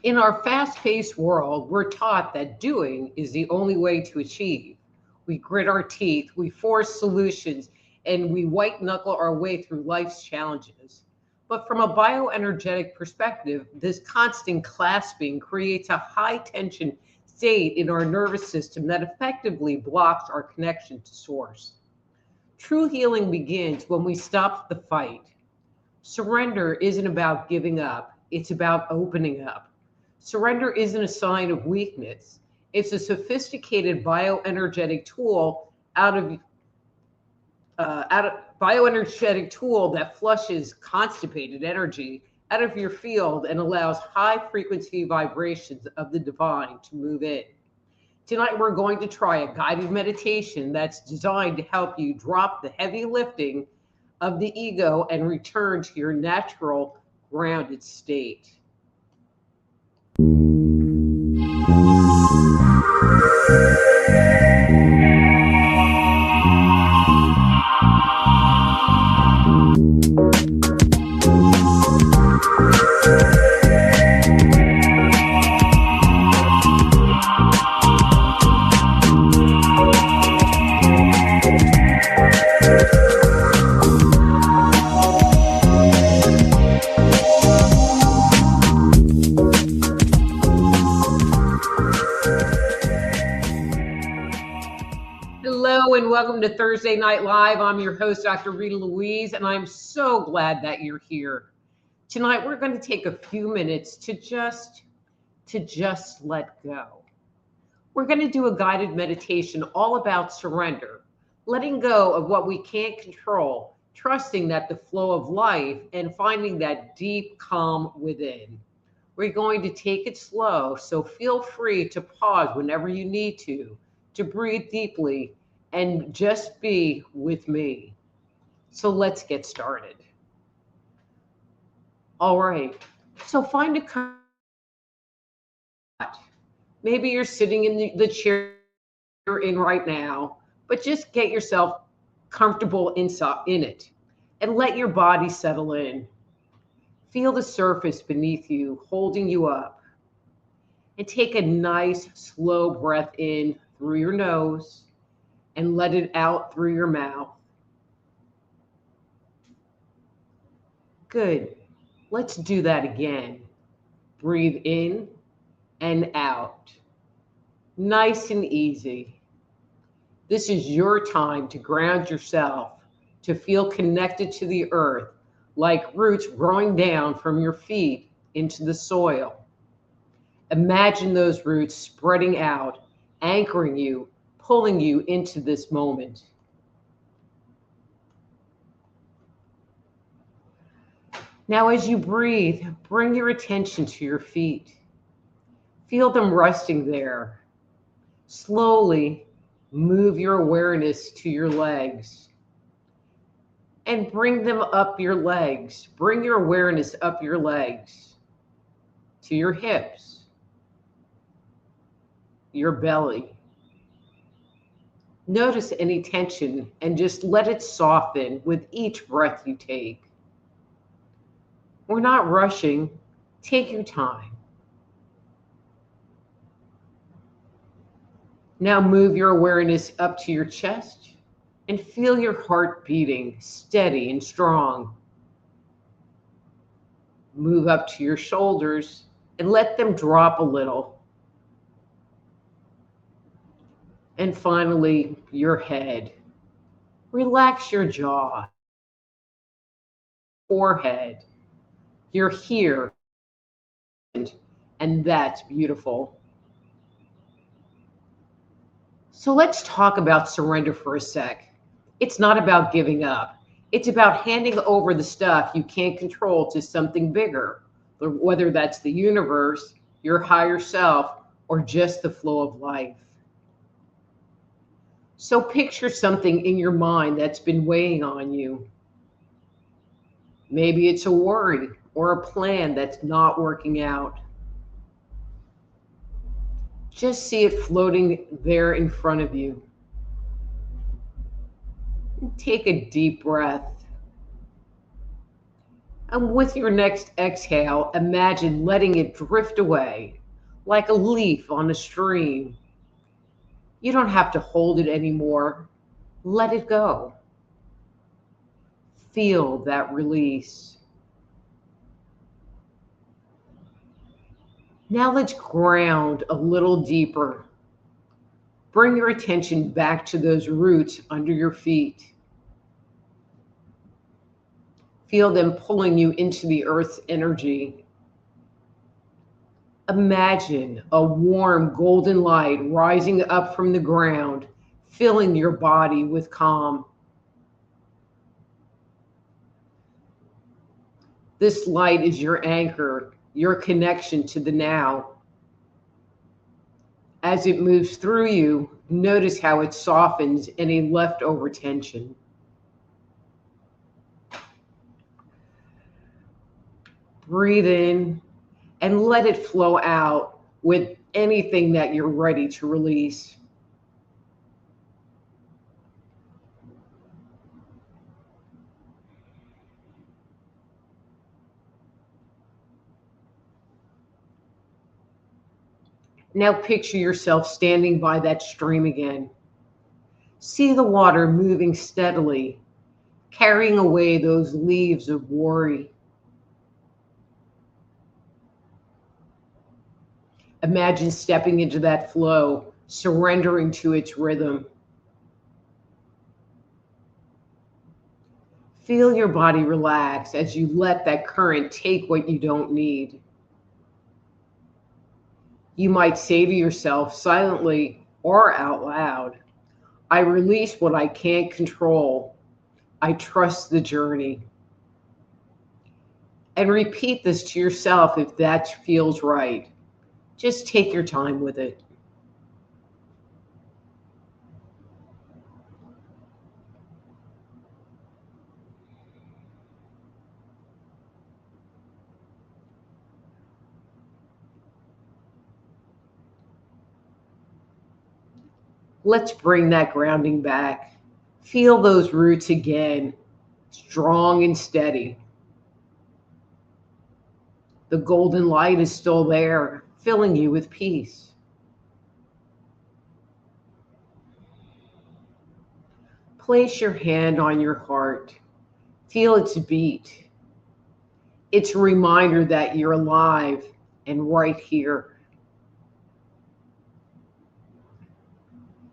In our fast paced world, we're taught that doing is the only way to achieve. We grit our teeth, we force solutions, and we white knuckle our way through life's challenges. But from a bioenergetic perspective, this constant clasping creates a high tension state in our nervous system that effectively blocks our connection to source. True healing begins when we stop the fight. Surrender isn't about giving up, it's about opening up. Surrender isn't a sign of weakness. It's a sophisticated bioenergetic tool out of bioenergetic tool that flushes constipated energy out of your field and allows high frequency vibrations of the divine to move in. Tonight, we're going to try a guided meditation that's designed to help you drop the heavy lifting of the ego and return to your natural, grounded state. Hello and welcome to Thursday Night Live. I'm your host, Dr. Rita Louise, and I'm so glad that you're here. Tonight, we're going to take a few minutes to just let go. We're going to do a guided meditation all about surrender, letting go of what we can't control, trusting that the flow of life and finding that deep calm within. We're going to take it slow, so feel free to pause whenever you need to breathe deeply and just be with me. So let's get started. All right, so find a comfortable spot. Maybe you're sitting in the chair you're in right now, but just get yourself comfortable in it and let your body settle in. Feel the surface beneath you, holding you up. And take a nice, slow breath in through your nose and let it out through your mouth. Good. Let's do that again. Breathe in and out. Nice and easy. This is your time to ground yourself, to feel connected to the earth, like roots growing down from your feet into the soil. Imagine those roots spreading out, anchoring you, pulling you into this moment. Now, as you breathe, bring your attention to your feet. Feel them resting there. Slowly move your awareness to your legs and bring them up your legs. Bring your awareness up your legs to your hips, your belly. Notice any tension and just let it soften with each breath you take. We're not rushing. Take your time. Now move your awareness up to your chest and feel your heart beating steady and strong. Move up to your shoulders and let them drop a little. And finally, your head. Relax your jaw, forehead. You're here, and that's beautiful. So let's talk about surrender for a sec. It's not about giving up. It's about handing over the stuff you can't control to something bigger, whether that's the universe, your higher self, or just the flow of life. So picture something in your mind that's been weighing on you. Maybe it's a worry or a plan that's not working out. Just see it floating there in front of you. Take a deep breath. And with your next exhale, imagine letting it drift away like a leaf on a stream. You don't have to hold it anymore. Let it go. Feel that release. Now let's ground a little deeper. Bring your attention back to those roots under your feet. Feel them pulling you into the earth's energy. Imagine a warm golden light rising up from the ground, filling your body with calm. This light is your anchor, your connection to the now. As it moves through you, notice how it softens any leftover tension. Breathe in and let it flow out with anything that you're ready to release. Now picture yourself standing by that stream again. See the water moving steadily, carrying away those leaves of worry. Imagine stepping into that flow, surrendering to its rhythm. Feel your body relax as you let that current take what you don't need. You might say to yourself silently or out loud, I release what I can't control. I trust the journey. And repeat this to yourself if that feels right. Just take your time with it. Let's bring that grounding back. Feel those roots again, strong and steady. The golden light is still there, filling you with peace. Place your hand on your heart. Feel its beat. It's a reminder that you're alive and right here.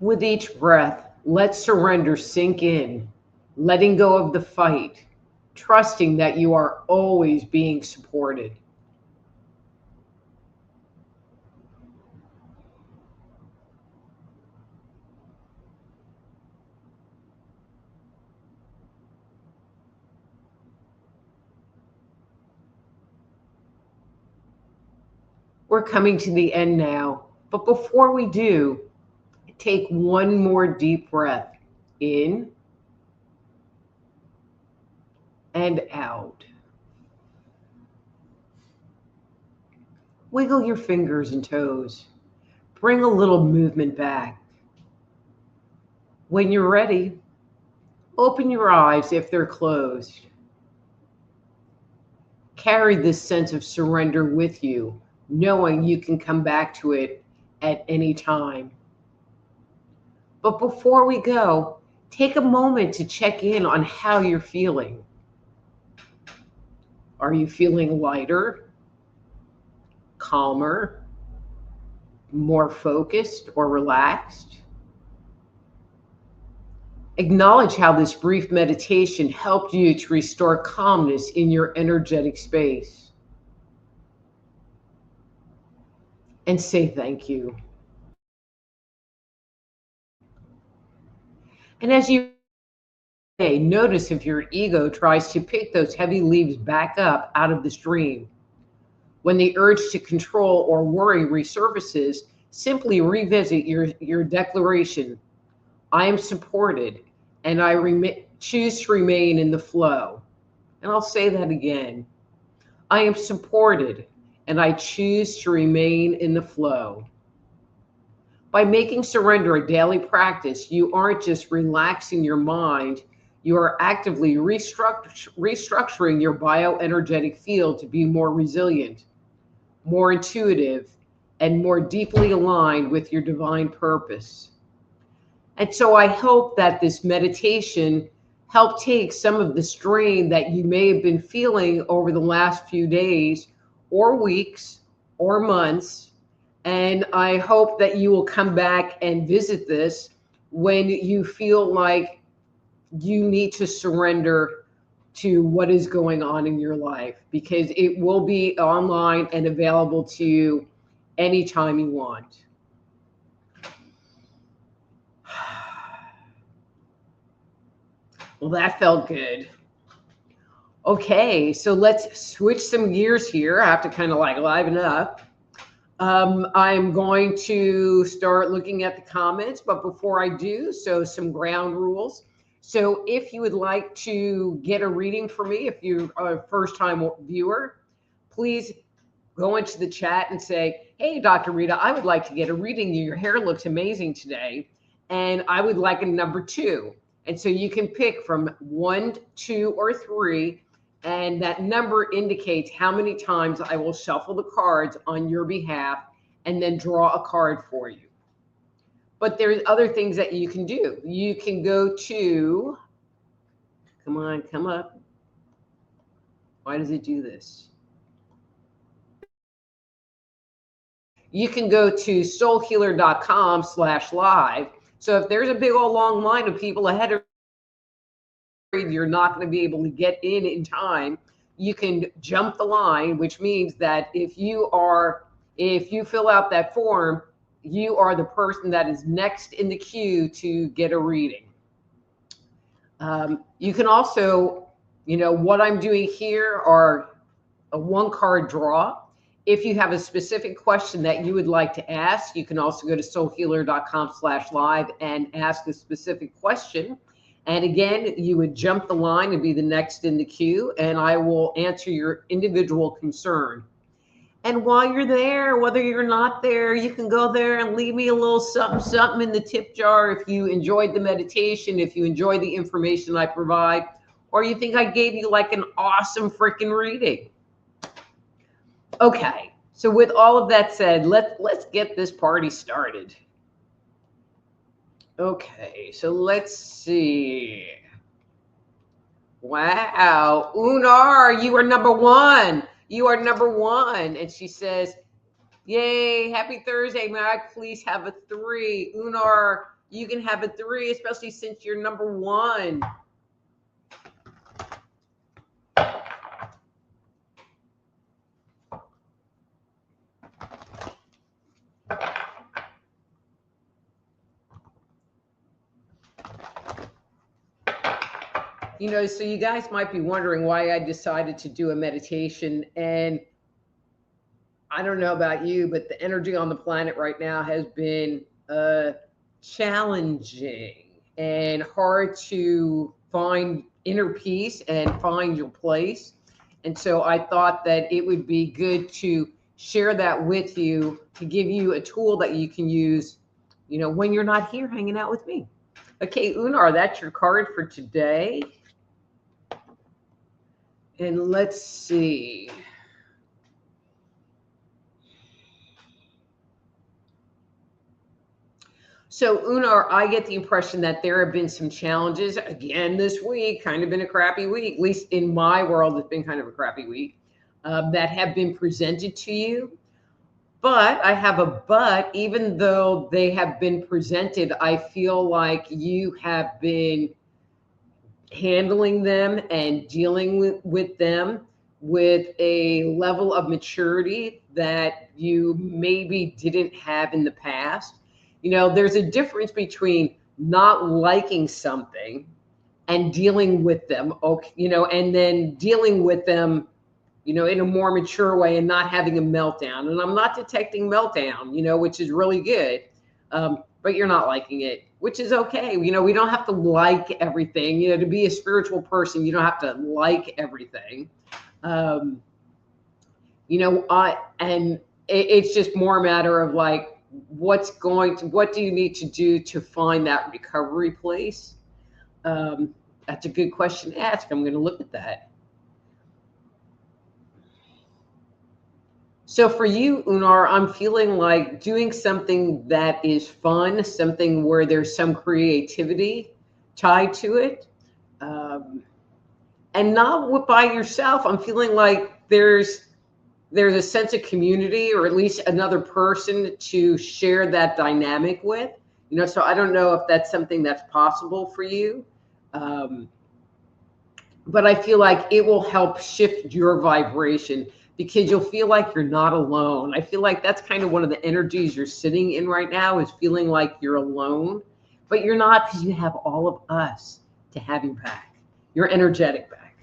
With each breath, let surrender sink in, letting go of the fight, trusting that you are always being supported. We're coming to the end now, but before we do, take one more deep breath in and out. Wiggle your fingers and toes. Bring a little movement back. When you're ready, open your eyes if they're closed. Carry this sense of surrender with you, knowing you can come back to it at any time. But before we go, take a moment to check in on how you're feeling. Are you feeling lighter, calmer, more focused or relaxed? Acknowledge how this brief meditation helped you to restore calmness in your energetic space. And say thank you. And as you notice if your ego tries to pick those heavy leaves back up out of the stream. When the urge to control or worry resurfaces, simply revisit your declaration. I am supported, and I choose to remain in the flow. And I'll say that again. I am supported, and I choose to remain in the flow. By making surrender a daily practice, you aren't just relaxing your mind, You are actively restructuring your bioenergetic field to be more resilient, more intuitive, and more deeply aligned with your divine purpose. And so I hope that this meditation helped take some of the strain that you may have been feeling over the last few days or weeks or months. And I hope that you will come back and visit this when you feel like you need to surrender to what is going on in your life, because it will be online and available to you anytime you want. Well, that felt good. Okay, so let's switch some gears here. I have to kind of like liven up. I'm going to start looking at the comments, but before I do, so some ground rules. So if you would like to get a reading from me, if you're a first-time viewer, please go into the chat and say, hey, Dr. Rita, I would like to get a reading. Your hair looks amazing today, and I would like a number 2. And so you can pick from 1, 2, or 3, and that number indicates how many times I will shuffle the cards on your behalf and then draw a card for you. But there's other things that you can do. You can go to, come on, come up. Why does it do this? You can go to soulhealer.com/live. So if there's a big old long line of people ahead of you, you're not going to be able to get in time. You can jump the line, which means that if you fill out that form, you are the person that is next in the queue to get a reading. You can also, what I'm doing here are a 1-card draw. If you have a specific question that you would like to ask, you can also go to soulhealer.com/live and ask a specific question. And again, you would jump the line and be the next in the queue, and I will answer your individual concern. And while you're there, whether you're not there, you can go there and leave me a little something in the tip jar if you enjoyed the meditation, if you enjoyed the information I provide, or you think I gave you like an awesome freaking reading. Okay, so with all of that said, let's get this party started. Okay, so let's see. Wow, Unar, you are number 1. You are number 1. And she says, yay, happy Thursday. May I please have a 3? Unar, you can have a 3, especially since you're number 1. So you guys might be wondering why I decided to do a meditation. And I don't know about you, but the energy on the planet right now has been challenging and hard to find inner peace and find your place. And so I thought that it would be good to share that with you, to give you a tool that you can use, when you're not here hanging out with me. Okay, Unar, that's your card for today. And let's see. So Unar, I get the impression that there have been some challenges again this week, kind of been a crappy week, at least in my world, it's been kind of a crappy week, that have been presented to you. But I have a but, even though they have been presented, I feel like you have been handling them and dealing with them with a level of maturity that you maybe didn't have in the past. There's a difference between not liking something and dealing with them, and then dealing with them, in a more mature way and not having a meltdown. And I'm not detecting meltdown, which is really good. But you're not liking it, which is okay. We don't have to like everything. To be a spiritual person, you don't have to like everything. It's just more a matter of like, what do you need to do to find that recovery place? That's a good question to ask. I'm going to look at that. So for you, Unar, I'm feeling like doing something that is fun, something where there's some creativity tied to it, and not by yourself. I'm feeling like there's a sense of community, or at least another person to share that dynamic with. So I don't know if that's something that's possible for you, but I feel like it will help shift your vibration, because you'll feel like you're not alone. I feel like that's kind of one of the energies you're sitting in right now, is feeling like you're alone, but you're not, because you have all of us to have you back. You're energetic back.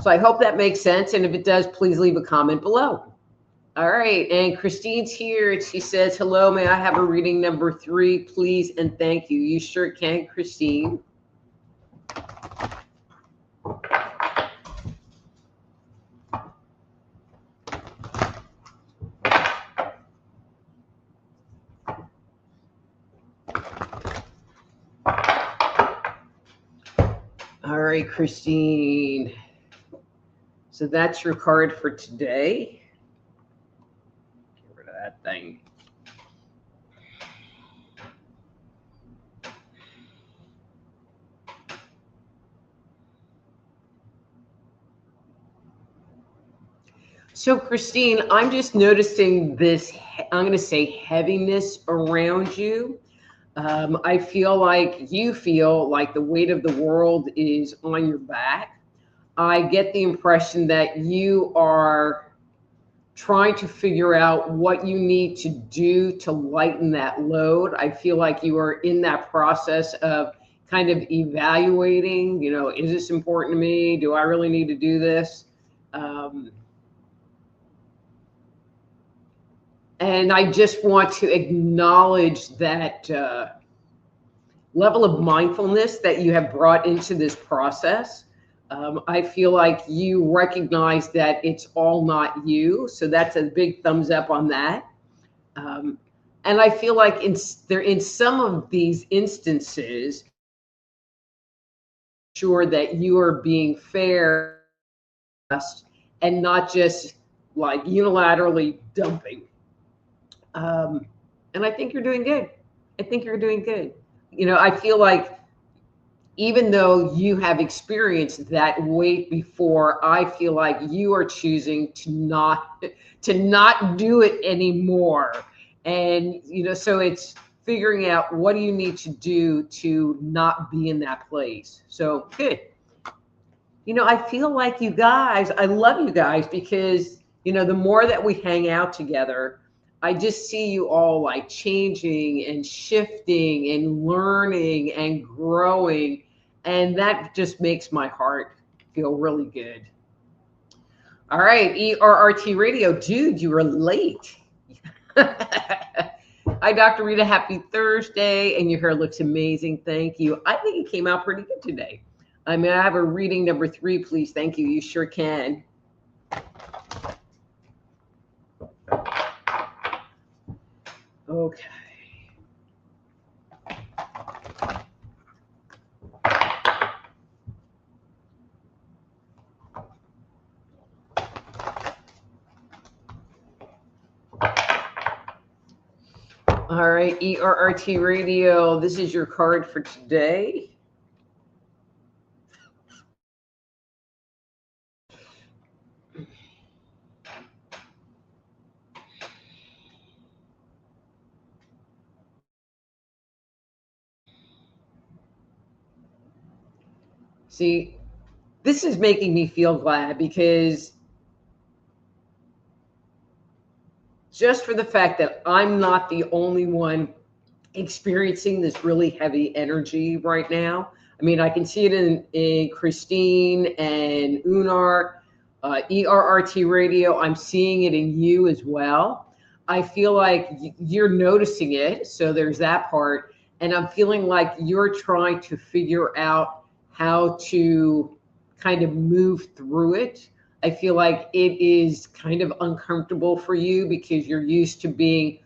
So I hope that makes sense. And if it does, please leave a comment below. All right. And Christine's here. She says, hello, may I have a reading number 3, please? And thank you. You sure can, Christine. All right, Christine. So that's your card for today. Get rid of that thing. So Christine, I'm just noticing this, I'm going to say heaviness around you. I feel like you feel like the weight of the world is on your back. I get the impression that you are trying to figure out what you need to do to lighten that load. I feel like you are in that process of kind of evaluating, is this important to me? Do I really need to do this? And I just want to acknowledge that level of mindfulness that you have brought into this process. I feel like you recognize that it's all not you. So that's a big thumbs up on that. And I feel like in some of these instances, sure that you are being fair and not just like unilaterally dumping. And I think you're doing good. I think you're doing good. I feel like even though you have experienced that weight before, I feel like you are choosing to not do it anymore. And, so it's figuring out what do you need to do to not be in that place. So good. I feel like you guys, I love you guys, because, the more that we hang out together, I just see you all like changing and shifting and learning and growing. And that just makes my heart feel really good. All right, ERRT Radio. Dude, you were late. Hi, Dr. Rita. Happy Thursday. And your hair looks amazing. Thank you. I think it came out pretty good today. I have a reading number 3, please. Thank you. You sure can. Okay. All right, ERRT Radio, this is your card for today. See, this is making me feel glad, because just for the fact that I'm not the only one experiencing this really heavy energy right now. I can see it in Christine and Unar, ERRT Radio. I'm seeing it in you as well. I feel like you're noticing it. So there's that part. And I'm feeling like you're trying to figure out how to kind of move through it. I feel like it is kind of uncomfortable for you, because you're used to being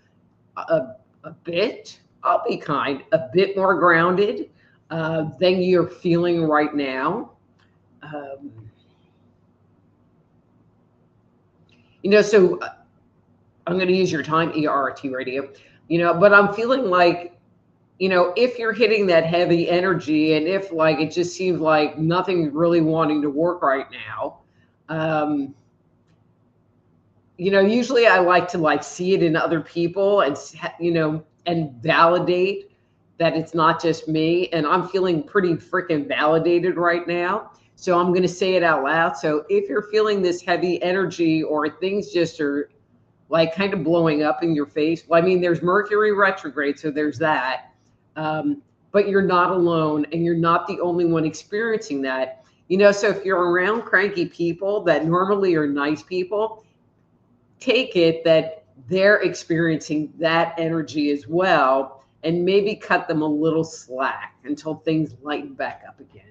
a bit, I'll be kind, a bit more grounded. than you're feeling right now. Um, so I'm going to use your time ERT radio, but I'm feeling like, if you're hitting that heavy energy and if like it just seems like nothing's really wanting to work right now, um, usually I like to like see it in other people and, and validate that it's not just me. And I'm feeling pretty freaking validated right now. So I'm going to say it out loud. So if you're feeling this heavy energy or things just are like kind of blowing up in your face, well, I mean, there's Mercury retrograde, so there's that. But you're not alone and you're not the only one experiencing that. So if you're around cranky people that normally are nice people, take it that they're experiencing that energy as well, and maybe cut them a little slack until things lighten back up again.